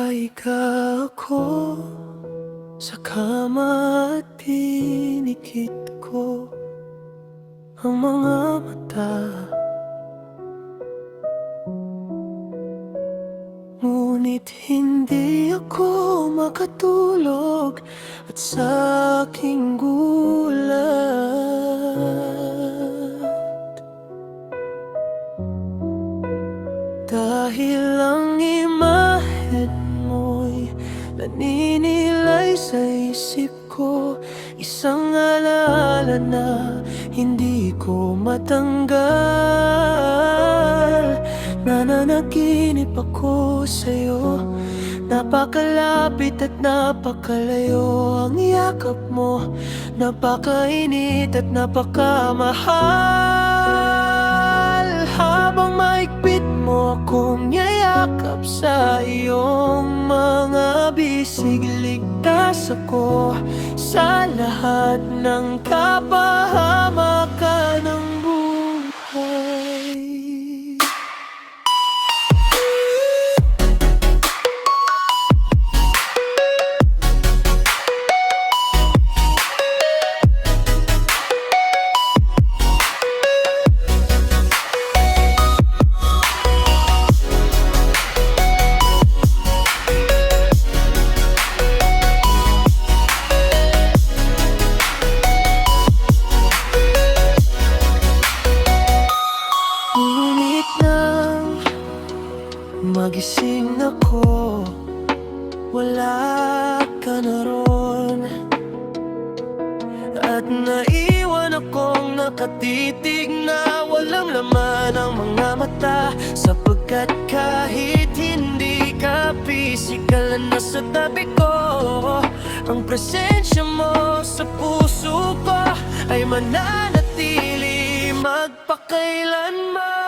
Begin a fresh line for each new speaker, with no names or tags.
Nakahiga ako sa kama at pinikit ko ang mga mata, ngunit hindi ako makatulog at sa aking gulat, dahil ang imahen mo'y naninilay sa isip ko, isang alaala na hindi ko matanggal. Nananaginip ako sa'yo, napakalapit at napakalayo. Ang yakap mo, napakainit at napakamahal. Habang maigpit mo akong yayakap sa iyong mga bisig, ligtas ako sa lahat ng kapahamakan ng buhay. Magising ako, wala ka na ron, at naiwan akong nakatitig na walang laman ang mga mata, sapagkat kahit hindi ka pisikal na nasa tabi ko, ang presensya mo sa puso ko ay mananatili magpakailanman.